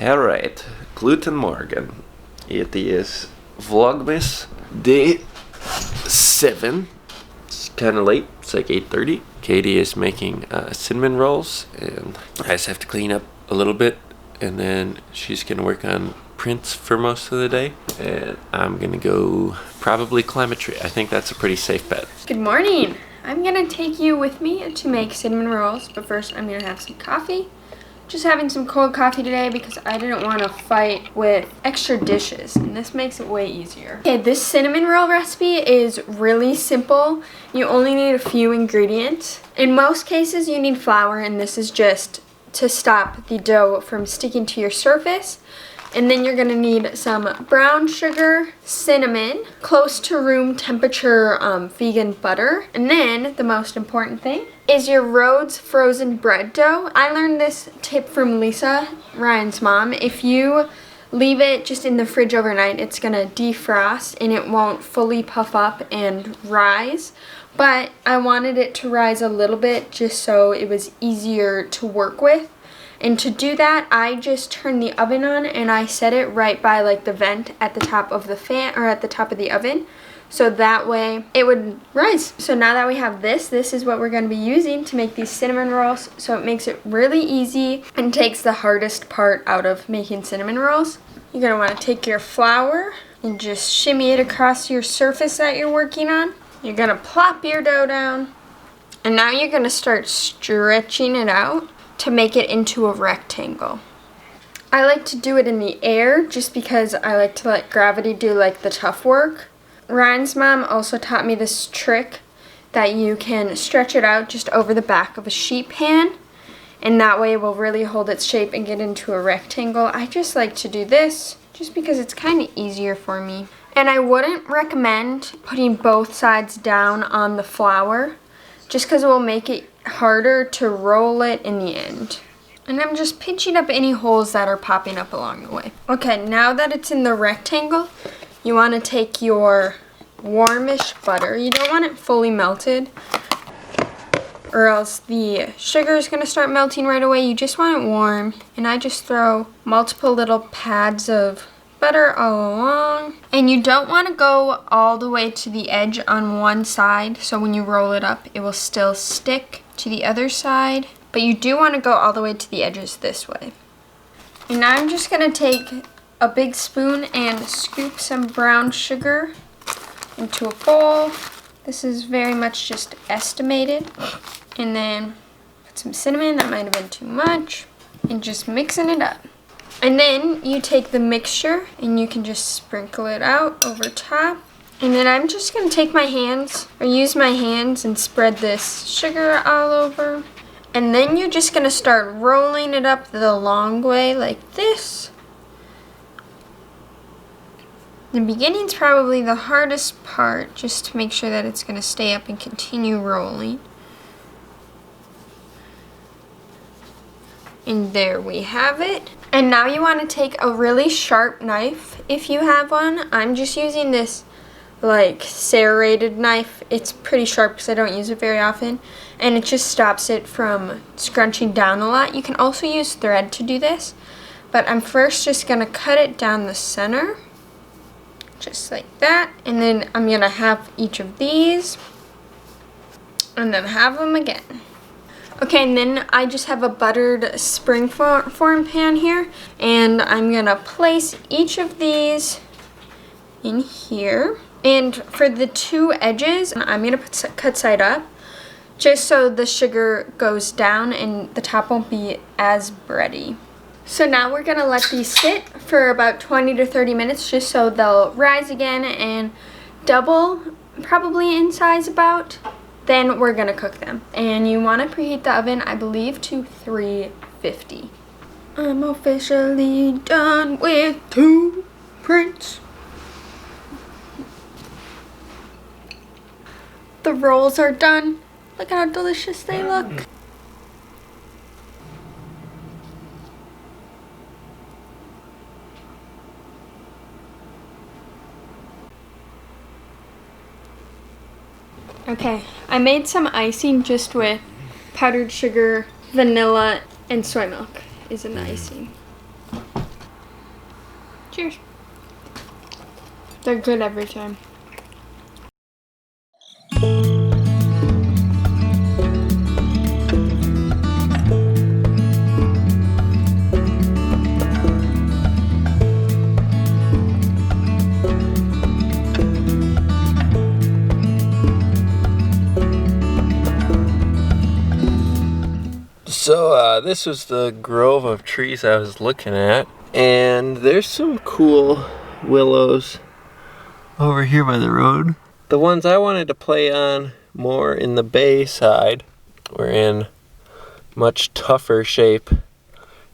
Alright, Gluten Morgen. It is Vlogmas day 7. It's kind of late, it's like 8:30. Katie is making cinnamon rolls, and I just have to clean up a little bit, and then she's gonna work on prints for most of the day, and I'm gonna go probably climb a tree. I think that's a pretty safe bet. Good morning! I'm gonna take you with me to make cinnamon rolls, but first I'm gonna have some coffee. Just having some cold coffee today because I didn't want to fight with extra dishes, and this makes it way easier. Okay, this cinnamon roll recipe is really simple. You only need a few ingredients. In most cases you need flour, and this is just to stop the dough from sticking to your surface. And then you're gonna need some brown sugar, cinnamon, close to room temperature vegan butter. And then the most important thing is your Rhodes frozen bread dough. I learned this tip from Lisa, Ryan's mom. If you leave it just in the fridge overnight, it's gonna defrost and it won't fully puff up and rise. But I wanted it to rise a little bit just so it was easier to work with. And to do that, I just turn the oven on and I set it right by like the vent at the top of the fan, or at the top of the oven, so that way it would rise. So now that we have this is what we're going to be using to make these cinnamon rolls. So it makes it really easy and takes the hardest part out of making cinnamon rolls. You're going to want to take your flour and just shimmy it across your surface that you're working on. You're going to plop your dough down, and now you're going to start stretching it out to make it into a rectangle. I like to do it in the air just because I like to let gravity do like the tough work. Ryan's mom also taught me this trick that you can stretch it out just over the back of a sheet pan, and that way it will really hold its shape and get into a rectangle. I just like to do this just because it's kind of easier for me. And I wouldn't recommend putting both sides down on the flour just because it will make it harder to roll it in the end. And I'm just pinching up any holes that are popping up along the way. Okay, now that it's in the rectangle, you want to take your warmish butter. You don't want it fully melted, or else the sugar is going to start melting right away. You just want it warm, and I just throw multiple little pads of butter all along. And you don't want to go all the way to the edge on one side, so when you roll it up it will still stick to the other side, but you do want to go all the way to the edges this way. And now I'm just going to take a big spoon and scoop some brown sugar into a bowl. This is very much just estimated. And then put some cinnamon, that might have been too much, and just mixing it up. And then you take the mixture and you can just sprinkle it out over top. And then I'm just going to take my hands, or use my hands, and spread this sugar all over. And then you're just going to start rolling it up the long way like this. The beginning's probably the hardest part, just to make sure that it's going to stay up and continue rolling. And there we have it. And now you want to take a really sharp knife if you have one. I'm just using this like serrated knife. It's pretty sharp because I don't use it very often, and it just stops it from scrunching down a lot. You can also use thread to do this, but I'm first just going to cut it down the center, just like that. And then I'm going to have each of these, and then have them again. Okay, and then I just have a buttered spring form pan here, and I'm gonna place each of these in here. And for the two edges, I'm gonna cut side up, just so the sugar goes down and the top won't be as bready. So now we're gonna let these sit for about 20 to 30 minutes, just so they'll rise again and double, probably in size about. Then we're gonna cook them. And you wanna preheat the oven, I believe, to 350. I'm officially done with 2 prints. The rolls are done. Look how delicious they look. Okay, I made some icing just with powdered sugar, vanilla, and soy milk is in the icing. Cheers. They're good every time. So this was the grove of trees I was looking at, and there's some cool willows over here by the road. The ones I wanted to play on more in the bay side were in much tougher shape.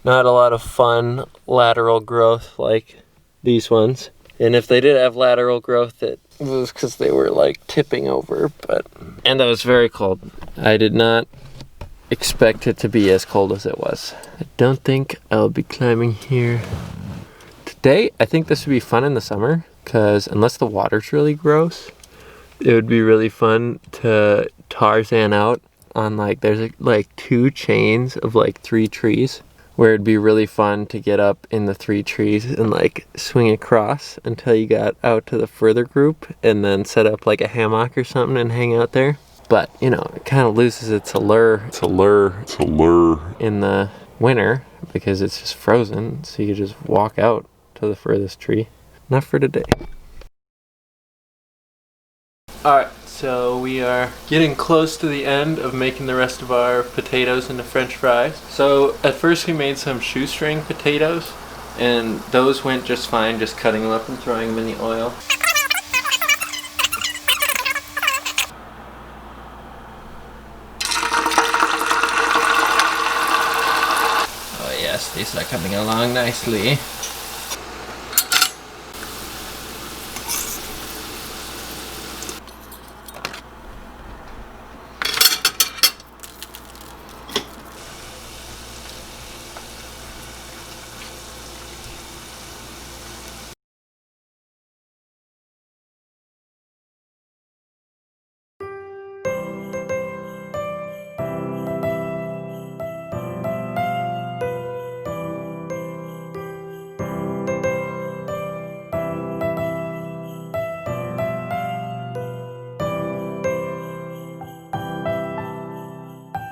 Not a lot of fun lateral growth like these ones. And if they did have lateral growth, it was because they were like tipping over. And that was very cold. I did not expect it to be as cold as it was. I don't think I'll be climbing here today. I think this would be fun in the summer, because unless the water's really gross, it would be really fun to Tarzan out on there's like 2 chains of like 3 trees, where it'd be really fun to get up in the 3 trees and like swing across until you got out to the further group, and then set up like a hammock or something and hang out there. But, you know, it kind of loses its allure. It's allure in the winter, because it's just frozen, so you just walk out to the furthest tree. Not for today. Alright, so we are getting close to the end of making the rest of our potatoes into French fries. So at first we made some shoestring potatoes, and those went just fine, just cutting them up and throwing them in the oil. These are coming along nicely.